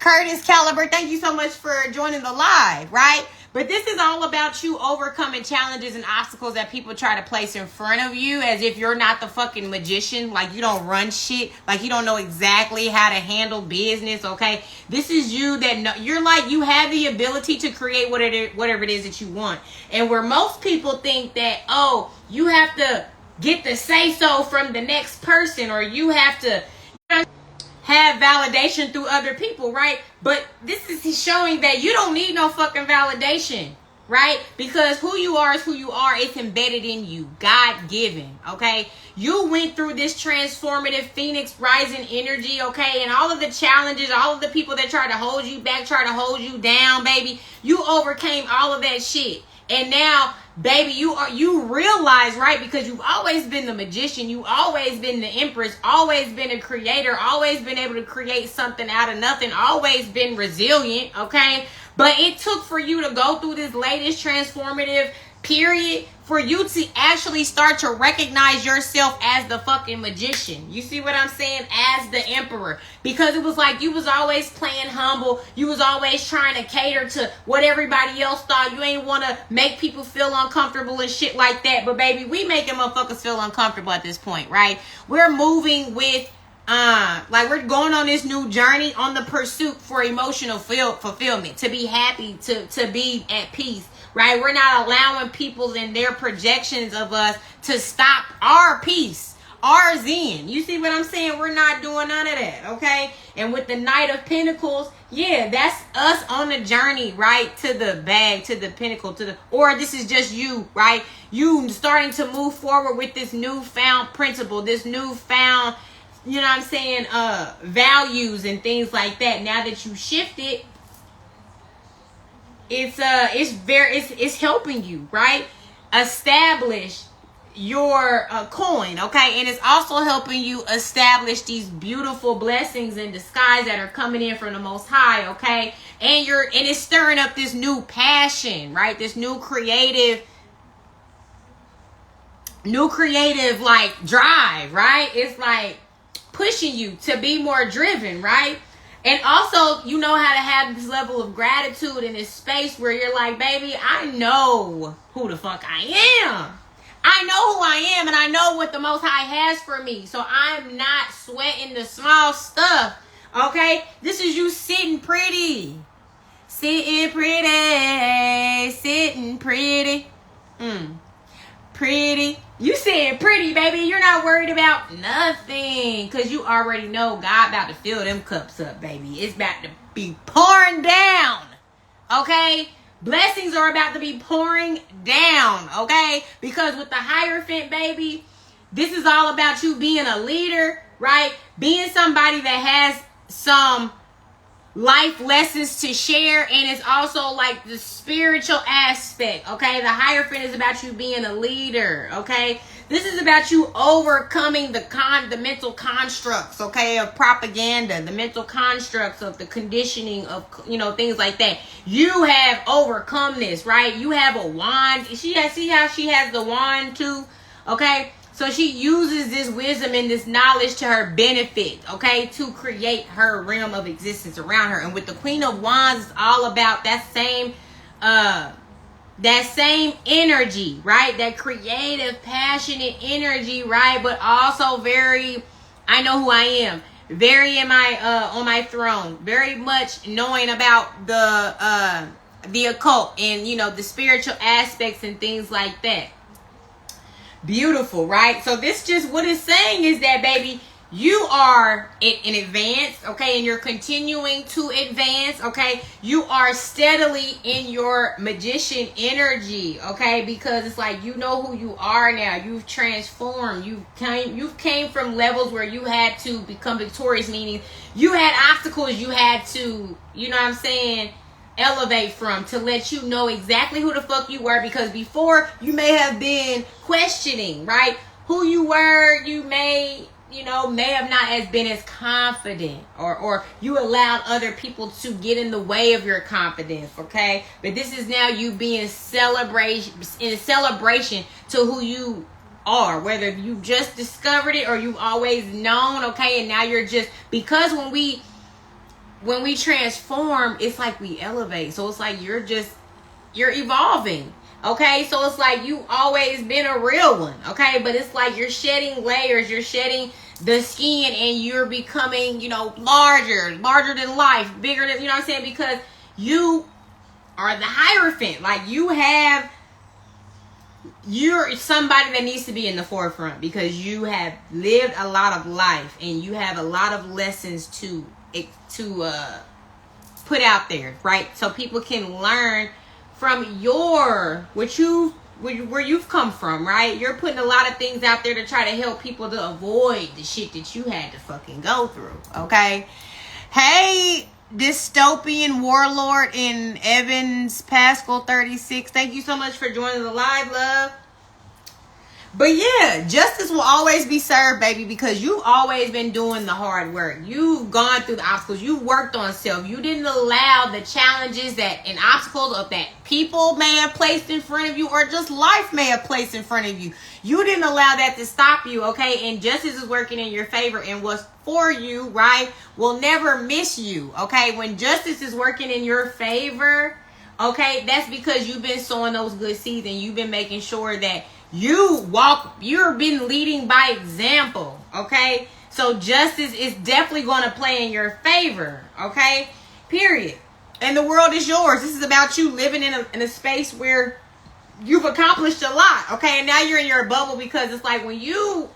Curtis Caliber, thank you so much for joining the live, right? But this is all about you overcoming challenges and obstacles that people try to place in front of you as if you're not the fucking magician. Like you don't run shit. Like you don't know exactly how to handle business, okay? This is you that you're like, you have the ability to create whatever it is that you want. And where most people think that, oh, you have to get the say-so from the next person or you have to have validation through other people, right? But this is showing that you don't need no fucking validation, right? Because who you are is who you are. It's embedded in you, God-given, okay? You went through this transformative Phoenix rising energy, okay? And all of the challenges, all of the people that try to hold you back, try to hold you down, baby, you overcame all of that shit. And now, baby, you realize, right? Because you've always been the magician, you've always been the empress, always been a creator, always been able to create something out of nothing, always been resilient, okay? But it took for you to go through this latest transformative period for you to actually start to recognize yourself as the fucking magician. You see what I'm saying? As the emperor. Because it was like you was always playing humble. You was always trying to cater to what everybody else thought. You ain't want to make people feel uncomfortable and shit like that. But baby, we making motherfuckers feel uncomfortable at this point, right? We're moving with like we're going on this new journey on the pursuit for emotional fulfillment, to be happy, to be at peace, right? We're not allowing people and their projections of us to stop our peace, our zen. You see what I'm saying? We're not doing none of that, okay? And with the Knight of Pentacles, yeah, that's us on the journey, right? To the bag, to the pinnacle, or this is just you, right? You starting to move forward with this newfound principle, this newfound, you know what I'm saying, values and things like that. Now that you shifted, it's helping you, right? Establish your coin, okay? And it's also helping you establish these beautiful blessings in disguise that are coming in from the Most High, okay? And it's stirring up this new passion, right? This new creative like drive, right? It's like pushing you to be more driven, right? And also, you know how to have this level of gratitude in this space where you're like, baby, I know who the fuck I am. I know who I am, and I know what the Most High has for me. So I'm not sweating the small stuff, okay? This is you sitting pretty. Sitting pretty. Sitting pretty. Pretty. You saying pretty, baby. You're not worried about nothing. Because you already know God about to fill them cups up, baby. It's about to be pouring down. Okay? Blessings are about to be pouring down. Okay? Because with the Hierophant, baby, this is all about you being a leader, right? Being somebody that has some life lessons to share, and it's also like the spiritual aspect, okay? The Hierophant is about you being a leader, okay? This is about you overcoming the mental constructs, okay, of propaganda, the mental constructs of the conditioning of, you know, things like that. You have overcome this, right? You have a wand. See how she has the wand too, okay? So she uses this wisdom and this knowledge to her benefit, okay, to create her realm of existence around her. And with the Queen of Wands, it's all about that same energy, right? That creative, passionate energy, right? But also very, I know who I am. Very on my throne. Very much knowing about the occult and, you know, the spiritual aspects and things like that. Beautiful, right? So this just what it's saying is that, baby, you are in advance, okay? And you're continuing to advance, okay? You are steadily in your magician energy, okay? Because it's like you know who you are now. You've transformed. You came from levels where you had to become victorious, meaning you had obstacles you had to, you know what I'm saying, elevate from, to let you know exactly who the fuck you were. Because before, you may have been questioning, right, who you were. You may have not as been as confident, or you allowed other people to get in the way of your confidence, okay? But this is now you being in celebration to who you are, whether you just discovered it or you've always known, okay? And now you're just, because when we when we transform, it's like we elevate. So it's like you're evolving. Okay, so it's like you always been a real one. Okay, but it's like you're shedding layers, you're shedding the skin, and you're becoming, larger than life, bigger than, what I'm saying? Because you are the Hierophant. Like you're somebody that needs to be in the forefront because you have lived a lot of life and you have a lot of lessons to put out there, right? So people can learn from where you've come from, right? You're putting a lot of things out there to try to help people to avoid the shit that you had to fucking go through, okay? Hey, Dystopian Warlord in Evans Pascal 36. Thank you so much for joining the live, love. But yeah, justice will always be served, baby, because you've always been doing the hard work. You've gone through the obstacles. You worked on self. You didn't allow the challenges and obstacles that people may have placed in front of you or just life may have placed in front of you. You didn't allow that to stop you, okay? And justice is working in your favor, and what's for you, right, will never miss you, okay? When justice is working in your favor, okay, that's because you've been sowing those good seeds and you've been making sure that you've been leading by example, okay? So justice is definitely going to play in your favor, okay? Period. And the world is yours. This is about you living in a space where you've accomplished a lot, okay? And now you're in your bubble because it's like when you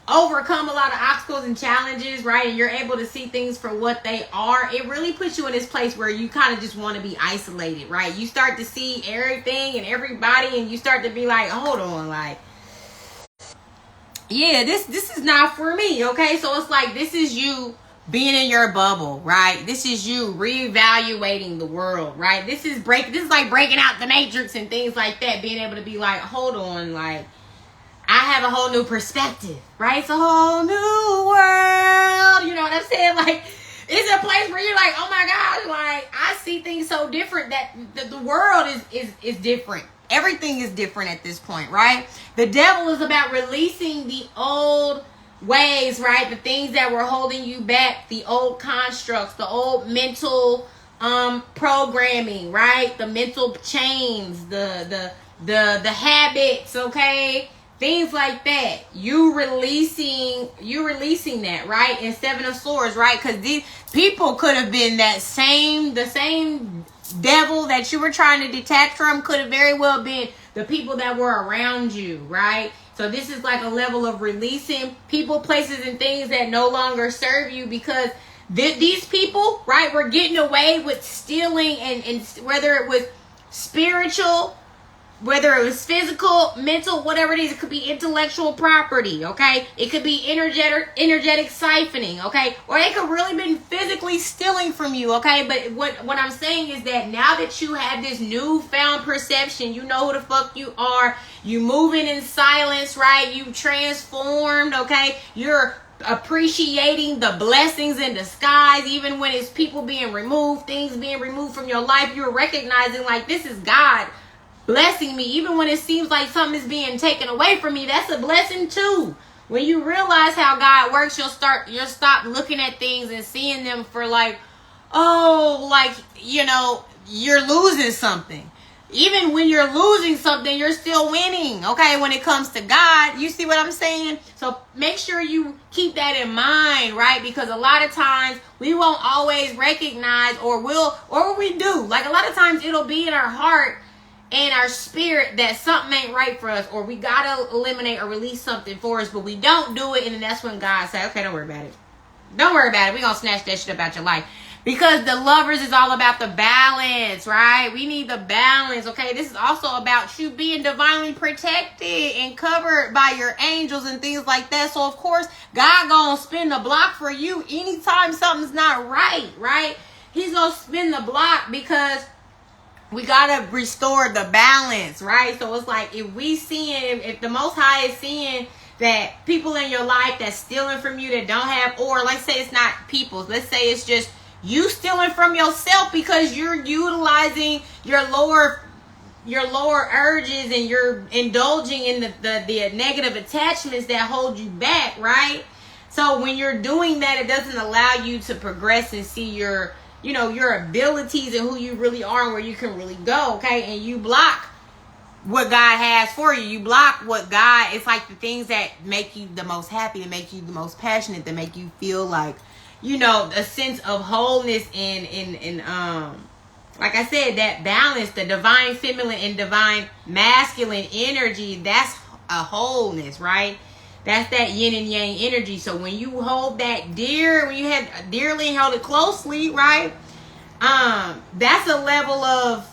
overcome a lot of obstacles and challenges, right, and you're able to see things for what they are, it really puts you in this place where you kind of just want to be isolated, right? You start to see everything and everybody, and you start to be like, hold on, like, yeah, this is not for me, okay? So it's like this is you being in your bubble, right? This is you reevaluating the world, right? This is like breaking out the matrix and things like that, being able to be like, hold on, like, I have a whole new perspective, right? It's a whole new world. You know what I'm saying? Like, it's a place where you're like, oh my God, like, I see things so different that the world is different. Everything is different at this point, right? The devil is about releasing the old ways, right? The things that were holding you back, the old constructs, the old mental programming, right? The mental chains, the habits, okay? Things like that. You releasing that, right? And Seven of Swords, right? Because these people could have been the same devil that you were trying to detach from could have very well been the people that were around you, right? So this is like a level of releasing people, places, and things that no longer serve you because these people, right, were getting away with stealing and whether it was spiritual, whether it was physical, mental, whatever it is, it could be intellectual property, okay? It could be energetic siphoning, okay? Or they could really been physically stealing from you, okay? But what I'm saying is that now that you have this newfound perception, you know who the fuck you are, you moving in silence, right? You transformed, okay? You're appreciating the blessings in disguise, even when it's people being removed, things being removed from your life, you're recognizing like this is God blessing me. Even when it seems like something is being taken away from me, that's a blessing too. When you realize how God works, you'll stop looking at things and seeing them for like, oh, like, you're losing something. Even when you're losing something, you're still winning, okay, when it comes to God. You see what I'm saying? So make sure you keep that in mind, right? Because a lot of times we won't always recognize or we do. Like a lot of times it'll be in our heart and our spirit that something ain't right for us, or we gotta eliminate or release something for us, but we don't do it, and then that's when God says, okay, don't worry about it. Don't worry about it. We're gonna snatch that shit about your life. Because the lovers is all about the balance, right? We need the balance, okay? This is also about you being divinely protected and covered by your angels and things like that. So, of course, God gonna spin the block for you anytime something's not right? He's gonna spin the block because we gotta restore the balance, right? So it's like if the Most High is seeing that people in your life that's stealing from you that don't have, or let's say it's not people, let's say it's just you stealing from yourself because you're utilizing your lower urges and you're indulging in the negative attachments that hold you back, right? So when you're doing that, it doesn't allow you to progress and see your, you know, your abilities and who you really are and where you can really go, okay? And you block what God has for you. You block what God, it's like the things that make you the most happy, that make you the most passionate, that make you feel like, you know, a sense of wholeness and like I said, that balance, the divine feminine and divine masculine energy, that's a wholeness, right? That's that yin and yang energy. So when you hold that dear, when you have dearly held it closely, right? That's a level of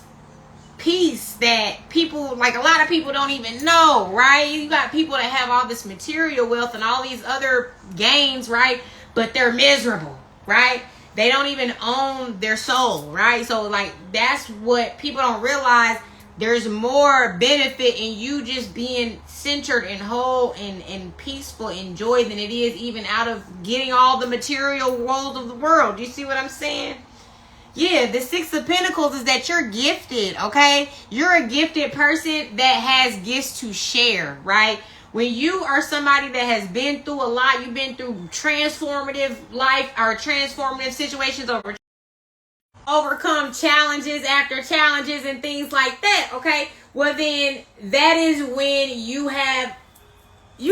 peace that people, like a lot of people don't even know, right? You got people that have all this material wealth and all these other gains, right? But they're miserable, right? They don't even own their soul, right? So like that's what people don't realize. There's more benefit in you just being centered and whole and peaceful and joy than it is even out of getting all the material world of the world. You see what I'm saying? Yeah, the Six of Pentacles is that you're gifted, okay? You're a gifted person that has gifts to share, right? When you are somebody that has been through a lot, you've been through transformative life or transformative situations, overcome challenges after challenges and things like that, okay? Well, then that is when you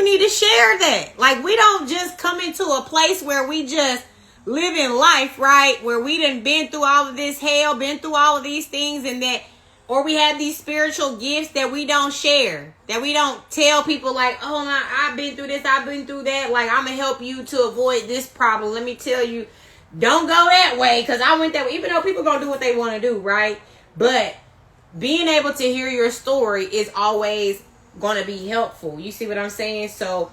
need to share that. Like, we don't just come into a place where we just living life, right? Where we done been through all of this hell, been through all of these things, and that, or we have these spiritual gifts that we don't share, that we don't tell people like, oh, I've been through this, I've been through that. Like, I'm going to help you to avoid this problem. Let me tell you, don't go that way, because I went that way. Even though people going to do what they want to do, right? But being able to hear your story is always going to be helpful. You see what I'm saying? So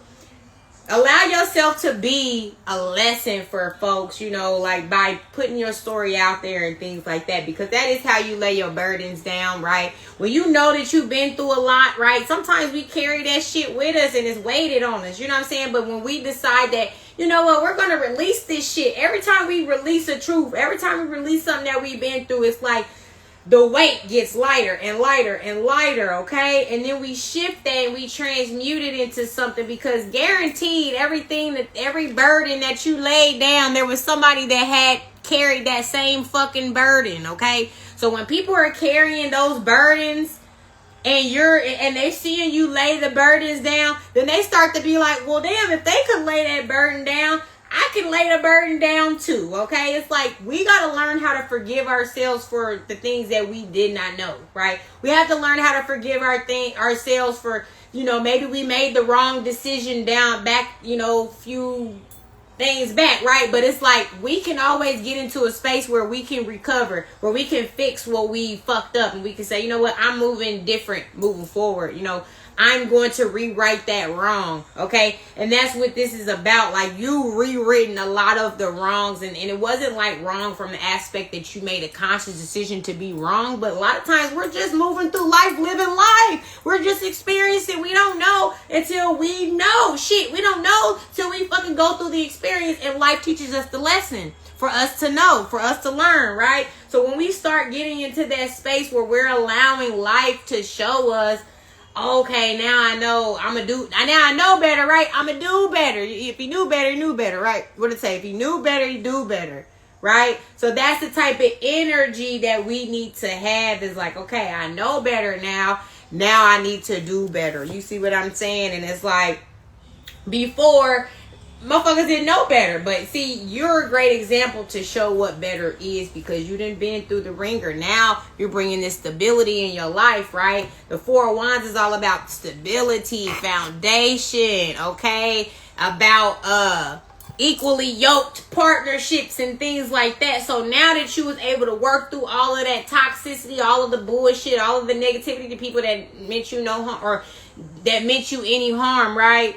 allow yourself to be a lesson for folks, you know, like by putting your story out there and things like that, because that is how you lay your burdens down, right? When you know that you've been through a lot, right? Sometimes we carry that shit with us and it's weighted on us, you know what I'm saying? But when we decide that, you know what, we're going to release this shit. Every time we release a truth, every time we release something that we've been through, it's like the weight gets lighter and lighter and lighter, okay? And then we shift that and we transmute it into something, because guaranteed every burden that you laid down, there was somebody that had carried that same fucking burden, okay? So when people are carrying those burdens and they're seeing you lay the burdens down, then they start to be like, well, damn, if they could lay that burden down, I can lay the burden down too, okay? It's like we got to learn how to forgive ourselves for the things that we did not know, right? We have to learn how to forgive ourselves for, you know, maybe we made the wrong decision back, you know, few things back, right? But it's like we can always get into a space where we can recover, where we can fix what we fucked up, and we can say, you know what, I'm moving different, moving forward, you know, I'm going to rewrite that wrong, okay? And that's what this is about. Like, you rewritten a lot of the wrongs, and it wasn't like wrong from the aspect that you made a conscious decision to be wrong, but a lot of times we're just moving through life, living life. We're just experiencing. We don't know until we know. Shit, we don't know till we fucking go through the experience, and life teaches us the lesson for us to know, for us to learn, right? So when we start getting into that space where we're allowing life to show us, okay, now I know now I know better, right? I'm going to do better. If you knew better, you knew better, right? What did it say? If you knew better, you do better, right? So that's the type of energy that we need to have, is like, okay, I know better now. Now I need to do better. You see what I'm saying? And it's like, before, motherfuckers didn't know better. But see, you're a great example to show what better is, because you done been through the ringer. Now you're bringing this stability in your life, right? The Four of Wands is all about stability, foundation, okay? About equally yoked partnerships and things like that. So now that you was able to work through all of that toxicity, all of the bullshit, all of the negativity to people that meant you no harm, or that meant you any harm, right?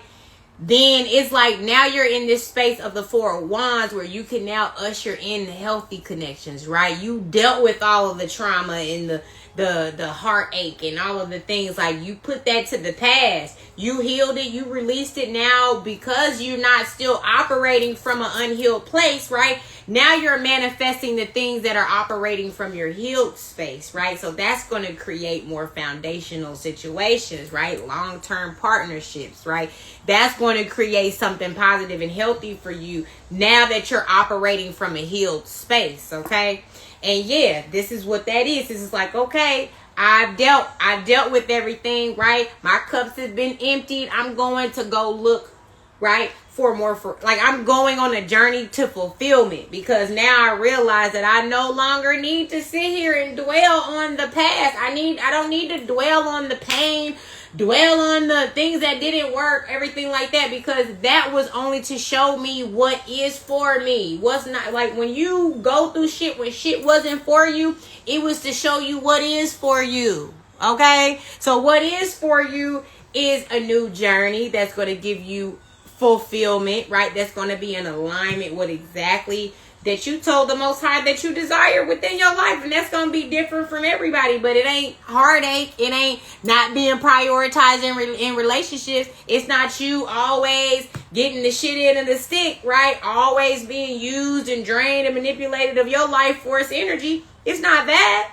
Then it's like now you're in this space of the Four of Wands where you can now usher in healthy connections, right? You dealt with all of the trauma and the heartache and all of the things. Like, you put that to the past. You healed it. You released it. Now, because you're not still operating from an unhealed place, right? Now you're manifesting the things that are operating from your healed space, right? So that's going to create more foundational situations, right? Long-term partnerships, right? That's going to create something positive and healthy for you now that you're operating from a healed space, okay? And yeah, this is what that is. This is like, okay, I've dealt with everything, right? My cups have been emptied. I'm going to go look, right, I'm going on a journey to fulfillment, because now I realize that I no longer need to sit here and dwell on the past. I don't need to dwell on the pain, dwell on the things that didn't work, everything like that, because that was only to show me what is for me. What's not, like when you go through shit when shit wasn't for you, it was to show you what is for you. Okay? So what is for you is a new journey that's going to give you fulfillment, right? That's going to be in alignment with exactly that you told the Most High that you desire within your life. And that's going to be different from everybody, but it ain't heartache. It ain't not being prioritized in relationships. It's not you always getting the shit in of the stick, right? Always being used and drained and manipulated of your life force energy. It's not that.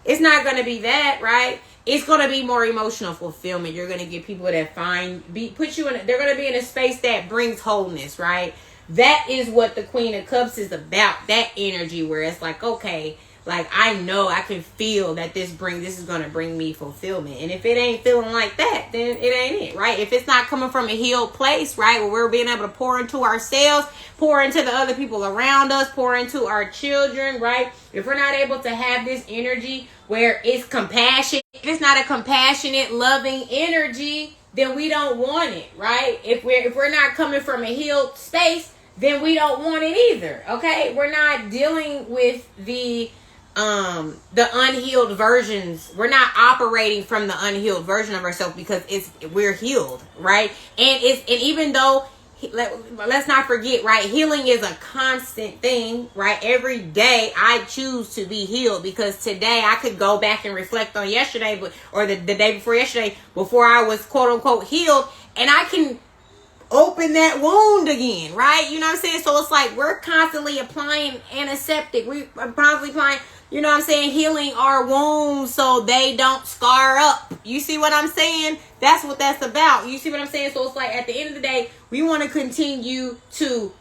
It's not going to be that, right? It's going to be more emotional fulfillment. You're going to get people that they're going to be in a space that brings wholeness, right? That is what the Queen of Cups is about. That energy where it's like, okay, like I know I can feel that this is going to bring me fulfillment. And if it ain't feeling like that, then it ain't it, right? If it's not coming from a healed place, right, where we're being able to pour into ourselves, pour into the other people around us, pour into our children, right? If we're not able to have this energy where it's compassion, if it's not a compassionate, loving energy, then we don't want it, right? If we're not coming from a healed space, then we don't want it either. Okay? We're not dealing with the unhealed versions. We're not operating from the unhealed version of ourselves, because we're healed, right? And even though, let's not forget, right? Healing is a constant thing, right? Every day I choose to be healed, because today I could go back and reflect on yesterday, or the day before yesterday, before I was quote unquote healed, and I can open that wound again, right? You know what I'm saying? So it's like we're constantly applying antiseptic. We're constantly applying, you know what I'm saying, healing our wounds so they don't scar up. You see what I'm saying? That's what that's about. You see what I'm saying? So it's like at the end of the day, we want to continue to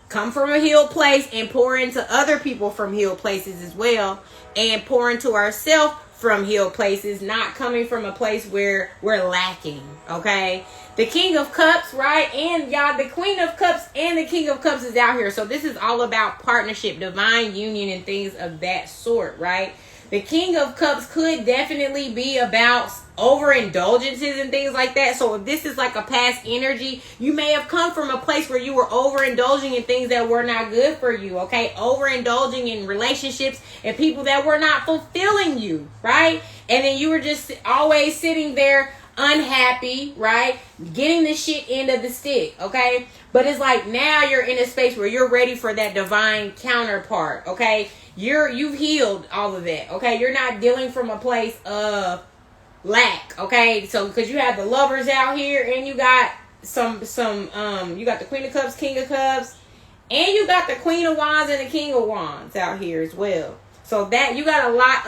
come from a healed place and pour into other people from healed places as well, and pour into ourselves from healed places, not coming from a place where we're lacking, okay? The King of Cups, right? And y'all, the Queen of Cups and the King of Cups is out here. So this is all about partnership, divine union, and things of that sort, right? The King of Cups could definitely be about overindulgences and things like that. So if this is like a past energy, you may have come from a place where you were overindulging in things that were not good for you, okay? Overindulging in relationships and people that were not fulfilling you, right? And then you were just always sitting there unhappy, right? Getting the shit end of the stick, okay? But it's like now you're in a space where you're ready for that divine counterpart, okay? You've healed all of that, okay? You're not dealing from a place of lack, okay? So because you have the Lovers out here, and you got you got the Queen of Cups, King of Cups, and you got the Queen of Wands and the King of Wands out here as well. So that you got a lot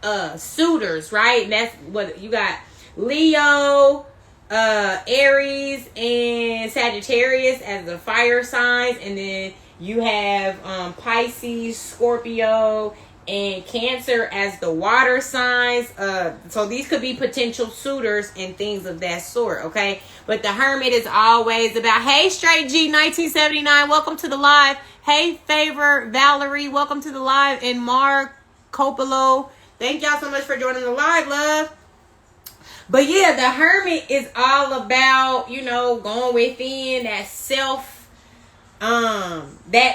of suitors, right? And that's what you got. Leo, Aries, and Sagittarius as the fire signs, and then you have Pisces, Scorpio, and Cancer as the water signs. So these could be potential suitors and things of that sort, okay? But the Hermit is always about, hey, Straight G 1979, welcome to the live. Hey, Favor, Valerie, welcome to the live. And Mark Coppola, thank y'all so much for joining the live, love. But yeah, the Hermit is all about, going within that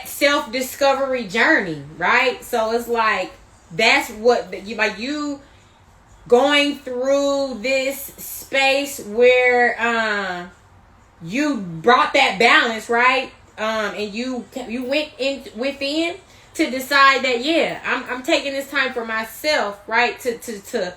self-discovery journey, right? So it's like, that's what, you going through this space where, you brought that balance, right? And you went within to decide that, yeah, I'm taking this time for myself, right? To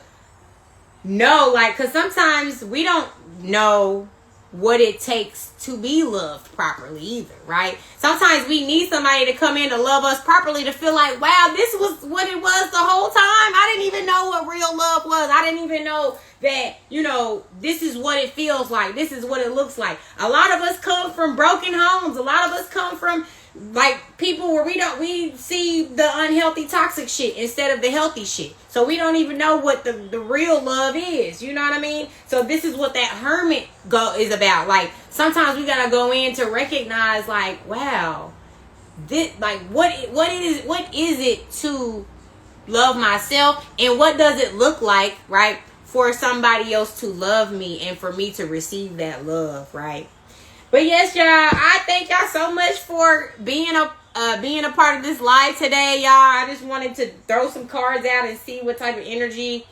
know, like, because sometimes we don't know what it takes to be loved properly either, right? Sometimes we need somebody to come in to love us properly to feel like, wow, this was what it was the whole time. I didn't even know what real love was. I didn't even know that, this is what it feels like. This is what it looks like. A lot of us come from broken homes. A lot of us come from people where we see the unhealthy toxic shit instead of the healthy shit. So we don't even know what the real love is. You know what I mean? So this is what that hermit is about. Like, sometimes we gotta go in to recognize, like, wow, this, like, what is it to love myself, and what does it look like, right, for somebody else to love me and for me to receive that love, right? But yes, y'all, I thank y'all so much for being a part of this live today, y'all. I just wanted to throw some cards out and see what type of energy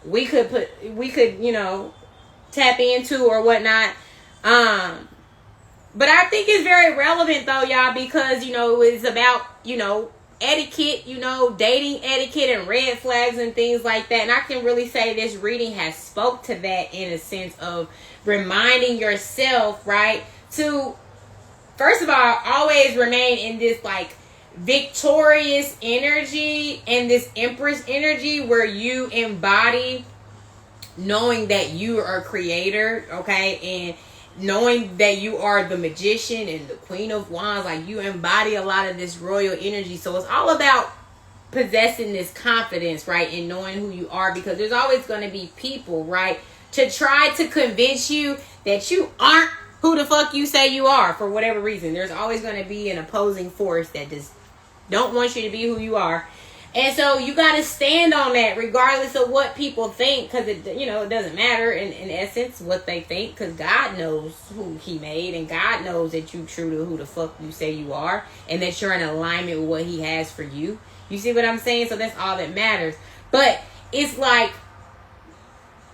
we could tap into or whatnot. But I think it's very relevant though, y'all, because it's about etiquette, dating etiquette and red flags and things like that. And I can really say this reading has spoke to that in a sense of reminding yourself, right, to first of all always remain in this like victorious energy and this empress energy where you embody knowing that you are a creator, okay, and knowing that you are the magician and the queen of wands. Like, you embody a lot of this royal energy. So it's all about possessing this confidence, right, and knowing who you are, because there's always going to be people, right, to try to convince you that you aren't who the fuck you say you are for whatever reason. There's always going to be an opposing force that just don't want you to be who you are. And so you got to stand on that regardless of what people think, because it doesn't matter in essence what they think, because God knows who he made, and God knows that you true to who the fuck you say you are, and that you're in alignment with what he has for you. You see what I'm saying? So that's all that matters. But it's like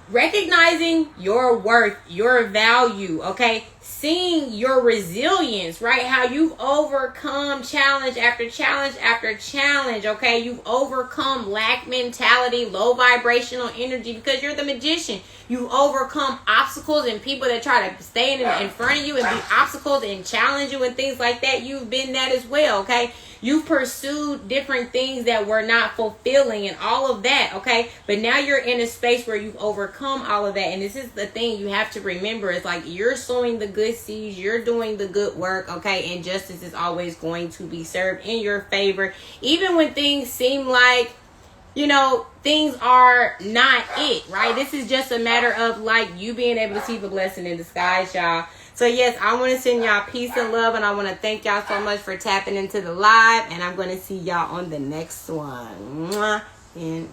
recognizing your worth, your value, okay? Seeing your resilience, right? How you've overcome challenge after challenge after challenge, okay? You've overcome lack mentality, low vibrational energy, because you're the magician. You've overcome obstacles and people that try to stand in front of you and be obstacles and challenge you and things like that. You've been that as well, okay? You've pursued different things that were not fulfilling and all of that, okay? But now you're in a space where you've overcome all of that. And this is the thing you have to remember. It's like you're sowing the good seeds. You're doing the good work, okay? And justice is always going to be served in your favor. Even when things seem like, things are not it, right? This is just a matter of like you being able to see the blessing in disguise, y'all. So yes, I want to send y'all peace and love, and I want to thank y'all so much for tapping into the live, and I'm going to see y'all on the next one. Mwah. And